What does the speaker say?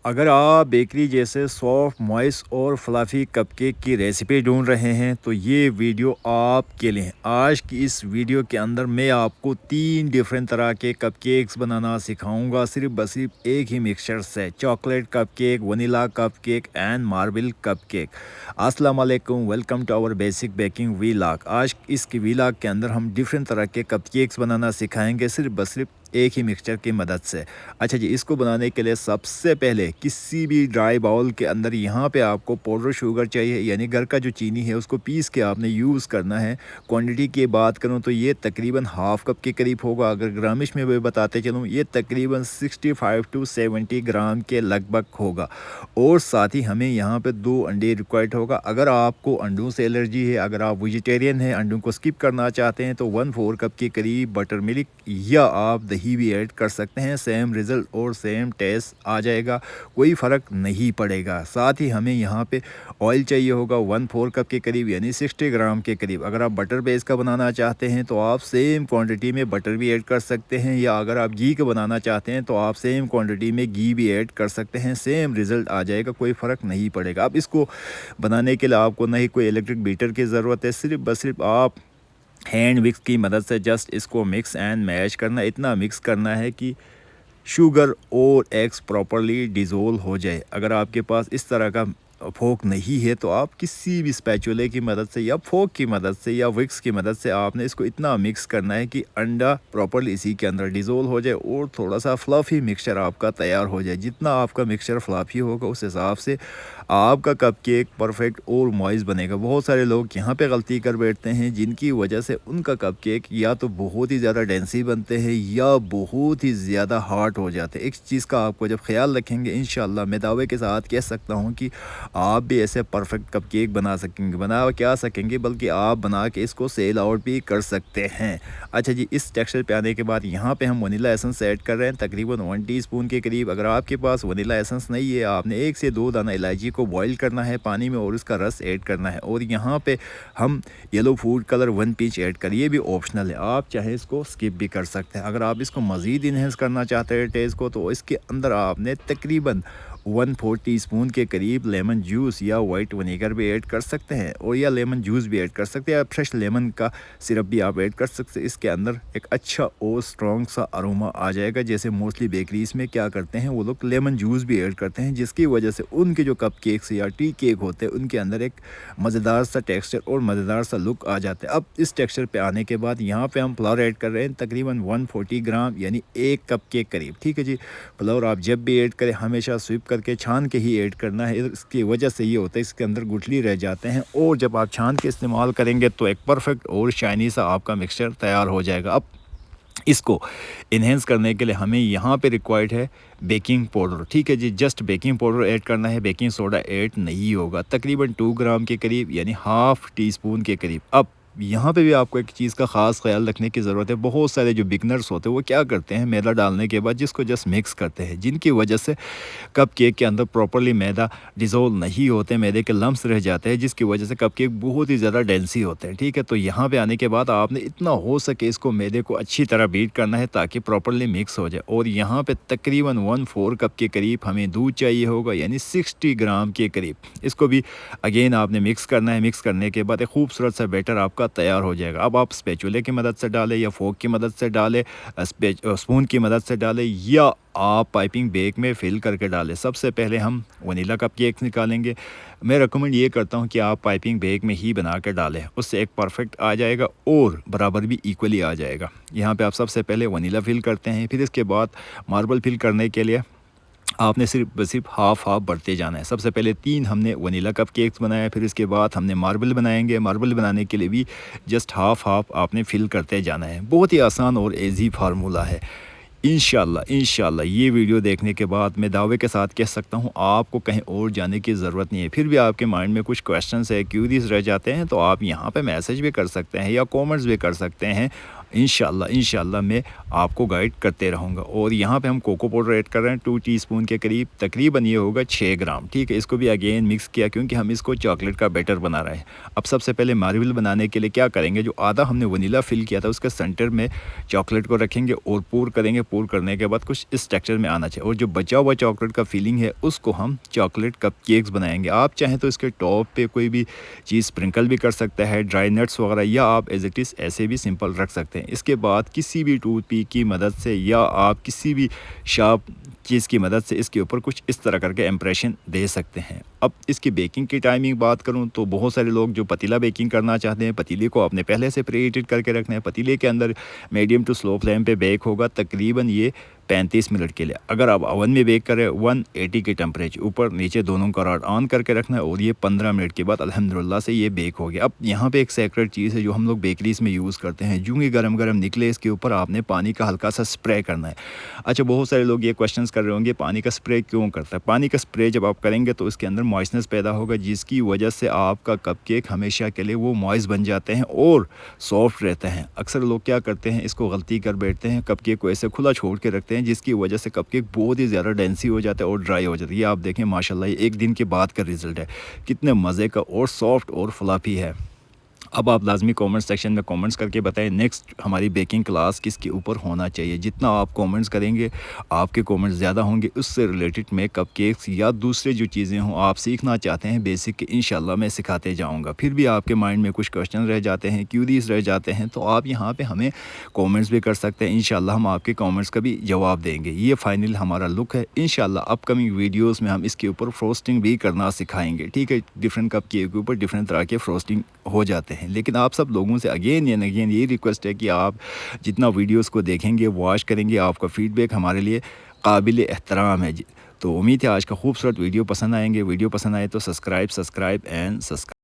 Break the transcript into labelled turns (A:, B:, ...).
A: अगर आप बेकरी जैसे सॉफ्ट मॉइस्ट और फ्लफ़ी कपकेक की रेसिपी ढूंढ रहे हैं तो ये वीडियो आपके लिए है। आज की इस वीडियो के अंदर मैं आपको 3 डिफरेंट तरह के कपकेक्स बनाना सिखाऊंगा सिर्फ बस सिर्फ एक ही मिक्सचर से, chocolate cupcake, vanilla cupcake and marble cupcake. अस्सलाम वालेकुम, welcome to our basic baking vlog. आज इस वीलॉग के अंदर हम डिफरेंट तरह के कपकेक्स बनाना सिखाएंगे सिर्फ बस सिर्फ एक ही मिक्सचर की मदद से। अच्छा जी, इसको बनाने के लिए सबसे पहले किसी भी ड्राई बाउल के अंदर यहाँ पे आपको पाउडर शुगर चाहिए, यानी घर का जो चीनी है उसको पीस के आपने यूज़ करना है। क्वांटिटी की बात करूँ तो ये तकरीबन हाफ़ कप के करीब होगा। अगर ग्रामिश में भी बताते चलूँ ये तकरीबन 65 टू 70 ग्राम के लगभग होगा। और साथ ही हमें यहाँ पे 2 अंडे रिक्वायर्ड होगा। अगर आपको अंडों से एलर्जी है, अगर आप वेजिटेरियन हैं, अंडों को स्किप करना चाहते हैं तो 1/4 कप के करीब बटर मिल्क या आप दही भी ऐड कर सकते हैं। सेम रिज़ल्ट और सेम टेस्ट आ जाएगा, कोई फ़र्क नहीं पड़ेगा। साथ ही हमें यहाँ पे ऑयल चाहिए होगा 1/4 कप के करीब, यानी 60 ग्राम के करीब। अगर आप बटर बेस का बनाना चाहते हैं तो आप सेम क्वांटिटी में बटर भी ऐड कर सकते हैं, या अगर आप घी का बनाना चाहते हैं तो आप सेम क्वांटिटी में घी भी ऐड कर सकते हैं। सेम रिज़ल्ट आ जाएगा, कोई फ़र्क नहीं पड़ेगा। अब इसको बनाने के लिए आपको नहीं कोई इलेक्ट्रिक बीटर की ज़रूरत है, सिर्फ आप हैंड मिक्स की मदद से जस्ट इसको मिक्स एंड मैश करना। इतना मिक्स करना है कि शुगर और एग्स प्रॉपर्ली डिज़ोल्व हो जाए। अगर आपके पास इस तरह का फोक नहीं है तो आप किसी भी स्पैचुले की मदद से या फोक की मदद से या विक्स की मदद से आपने इसको इतना मिक्स करना है कि अंडा प्रॉपर्ली इसी के अंदर डिज़ोल्व हो जाए और थोड़ा सा फ्लफ़ी मिक्सचर आपका तैयार हो जाए। जितना आपका मिक्सचर फ्लफ़ी होगा उस हिसाब से आपका कपकेक परफेक्ट और मॉइस्ट बनेगा। बहुत सारे लोग यहाँ पे गलती कर बैठते हैं जिनकी वजह से उनका कपकेक या तो बहुत ही ज़्यादा डेंसी बनते हैं या बहुत ही ज़्यादा हार्ड हो जाते हैं। इस चीज़ का आपको जब ख्याल रखेंगे इंशाल्लाह मैं दावे के साथ कह सकता हूँ कि आप भी ऐसे परफेक्ट कपकेक बना सकेंगे। बना क्या सकेंगे, बल्कि आप बना के इसको सेल आउट भी कर सकते हैं। अच्छा जी, इस टेक्सचर पे आने के बाद यहाँ पे हम वनीला एसेंस ऐड कर रहे हैं तकरीबन 1 टीस्पून के करीब। अगर आपके पास वनीला एसेंस नहीं है, आपने 1 से 2 दाना इलायची को बॉईल करना है पानी में और इसका रस ऐड करना है। और यहाँ पे हम yellow food colour 1 pinch add कर, ये भी ऑप्शनल है, आप चाहे इसको स्किप भी कर सकते हैं। अगर आप इसको मज़ीद इन्हेंस करना चाहते हैं टेस्ट को तो इसके अंदर आपने तकरीबन 1/4 टीस्पून के करीब लेमन जूस या वाइट विनेगर भी ऐड कर सकते हैं, और या लेमन जूस भी ऐड कर सकते हैं, या फ्रेश लेमन का सिरप भी आप ऐड कर सकते हैं। इसके अंदर एक अच्छा और स्ट्रॉन्ग सा अरोमा आ जाएगा। जैसे मोस्टली बेकरीज में क्या करते हैं, वो लोग लेमन जूस भी ऐड करते हैं, जिसकी वजह से उनके जो कप केक्स या टी केक होते हैं उनके अंदर एक मज़ेदार सा टेक्सचर और मज़ेदार सा लुक आ जाता है। अब इस टेक्सचर पे आने के बाद यहाँ पे हम फ्लावर ऐड कर रहे हैं तकरीबन 140 ग्राम, यानी 1 कप के करीब। ठीक है जी, फ्लावर आप जब भी ऐड करें हमेशा स्विप करके छान के ही ऐड करना है। इसकी वजह से ये होता है इसके अंदर गुठली रह जाते हैं, और जब आप छान के इस्तेमाल करेंगे तो एक परफेक्ट और शाइनी सा आपका मिक्सचर तैयार हो जाएगा। अब इसको इन्हेंस करने के लिए हमें यहाँ पे रिक्वायर्ड है बेकिंग पाउडर। ठीक है जी, जस्ट बेकिंग पाउडर ऐड करना है, बेकिंग सोडा ऐड नहीं होगा। तकरीबन 2 ग्राम के करीब, यानी हाफ़ टी-स्पून के करीब। अब यहाँ पे भी आपको एक चीज़ का ख़ास ख्याल रखने की ज़रूरत है। बहुत सारे जो बिगनर्स होते हैं वो क्या करते हैं, मैदा डालने के बाद जिसको जस्ट मिक्स करते हैं, जिनकी वजह से कप केक के अंदर प्रॉपर्ली मैदा डिज़ोल्व नहीं होते, मैदे के लम्स रह जाते हैं, जिसकी वजह से कप केक बहुत ही ज़्यादा डेंसी होते हैं। ठीक है, तो यहाँ पे आने के बाद आपने इतना हो सके इसको मैदे को अच्छी तरह बीट करना है ताकि प्रॉपर्ली मिक्स हो जाए। और यहाँ पे तकरीबन 1/4 कप के करीब हमें दूध चाहिए होगा, यानी 60 ग्राम के करीब। इसको भी अगेन आपने मिक्स करना है। मिक्स करने के बाद एक खूबसूरत सा बैटर आपका तैयार हो जाएगा। अब आप स्पैचुले की मदद से डालें या फोक की मदद से डालें, स्पून की मदद से डालें, या आप पाइपिंग बैग में फिल करके डालें। सबसे पहले हम वनीला कप केक निकालेंगे। मैं रिकमेंड ये करता हूँ कि आप पाइपिंग बैग में ही बना के डालें, उससे एक परफेक्ट आ जाएगा और बराबर भी इक्वली आ जाएगा। यहाँ पे आप सबसे पहले वनीला फिल करते हैं, फिर इसके बाद मार्बल फिल करने के लिए आपने सिर्फ हाफ़ बढ़ते जाना है। सबसे पहले 3 हमने वनीला कप केक्स बनाया, फिर इसके बाद हमने मार्बल बनाएंगे। मार्बल बनाने के लिए भी जस्ट हाफ़ आपने फिल करते जाना है। बहुत ही आसान और ईज़ी फार्मूला है। इंशाल्लाह ये वीडियो देखने के बाद मैं दावे के साथ कह सकता हूँ आपको कहीं और जाने की ज़रूरत नहीं है। फिर भी आपके माइंड में कुछ क्वेश्चंस है, क्यूरीज रह जाते हैं, तो आप यहाँ पे मैसेज भी कर सकते हैं या कमेंट्स भी कर सकते हैं। इंशाल्लाह मैं आपको गाइड करते रहूँगा। और यहाँ पे हम कोको पाउडर ऐड कर रहे हैं 2 टीस्पून के करीब, तकरीबन ये होगा 6 ग्राम, ठीक है। इसको भी अगेन मिक्स किया क्योंकि हम इसको चॉकलेट का बैटर बना रहे हैं। अब सबसे पहले मार्बल बनाने के लिए क्या करेंगे, जो आधा हमने वनीला फिल किया था उसके सेंटर में चॉकलेट को रखेंगे और पूर करेंगे। पूर करने के बाद कुछ इस टेक्सचर में आना चाहिए, और जो बचा हुआ चॉकलेट का फीलिंग है उसको हम चॉकलेट कप केक्स बनाएंगे। आप चाहें तो इसके टॉप पे कोई भी चीज़ स्प्रिंकल भी कर सकते हैं, ड्राई नट्स वगैरह, या आप एज इट इज़ ऐसे भी सिंपल रख सकते हैं। इसके बाद किसी भी टूथपिक की मदद से या आप किसी भी शार्प चीज़ की मदद से इसके ऊपर कुछ इस तरह करके इम्प्रेशन दे सकते हैं। अब इसकी बेकिंग की टाइमिंग बात करूं तो बहुत सारे लोग जो पतीला बेकिंग करना चाहते हैं, पतीले को आपने पहले से प्रीहीटेड करके रखना है। पतीले के अंदर मीडियम टू स्लो फ्लेम पे बेक होगा तकरीबन ये 35 मिनट के लिए। अगर आप ओवन में बेक करें 180 के टेम्परेचर, ऊपर नीचे दोनों का रॉड ऑन करके रखना है, और ये 15 मिनट के बाद अल्हम्दुलिल्लाह से ये बेक हो गया। अब यहाँ पे एक सेक्रेट चीज़ है जो हम लोग बेकरीज में यूज़ करते हैं, जूँ ही गरम गरम निकले इसके ऊपर आपने पानी का हल्का सा स्प्रे करना है। अच्छा, बहुत सारे लोग ये क्वेश्चन कर रहे होंगे पानी का स्प्रे क्यों करता है। पानी का स्प्रे जब आप करेंगे तो इसके अंदर मॉइस्चनेस पैदा होगा, जिसकी वजह से आपका कपकेक हमेशा के लिए वो मॉइस्ट बन जाते हैं और सॉफ्ट रहते हैं। अक्सर लोग क्या करते हैं, इसको गलती कर बैठते हैं, कपकेक को ऐसे खुला छोड़ के रखते हैं, जिसकी वजह से कपकेक बहुत ही ज़्यादा डेंसी हो जाता है और ड्राई हो जाता है। ये आप देखें माशाल्लाह ये एक दिन के बाद का रिज़ल्ट है, कितने मज़े का और सॉफ्ट और फ्लफी है। अब आप लाजमी कमेंट सेक्शन में कमेंट्स करके बताएं नेक्स्ट हमारी बेकिंग क्लास किसके ऊपर होना चाहिए। जितना आप कमेंट्स करेंगे, आपके कमेंट्स ज़्यादा होंगे, उससे रिलेटेड मैं कपकेक्स या दूसरे जो चीज़ें हों आप सीखना चाहते हैं बेसिक, इंशाल्लाह मैं सिखाते जाऊंगा। फिर भी आपके माइंड में कुछ क्वेश्चन रह जाते हैं, क्यूरीज रह जाते हैं, तो आप यहाँ पे हमें कमेंट्स भी कर सकते हैं। इंशाल्लाह हम आपके कमेंट्स का भी जवाब देंगे। ये फाइनल हमारा लुक है। इंशाल्लाह अपकमिंग वीडियोज़ में हम इसके ऊपर फ्रोस्टिंग भी करना सिखाएँगे, ठीक है। डिफरेंट कप केक के ऊपर डिफरेंट तरह के फ्रोस्टिंग हो जाते हैं। लेकिन आप सब लोगों से अगेन एंड अगेन यही रिक्वेस्ट है कि आप जितना वीडियोस को देखेंगे, वॉच करेंगे, आपका फीडबैक हमारे लिए काबिल एहतराम है। तो उम्मीद है आज का खूबसूरत वीडियो पसंद आएंगे। वीडियो पसंद आए तो सब्सक्राइब एंड सब्सक्राइब।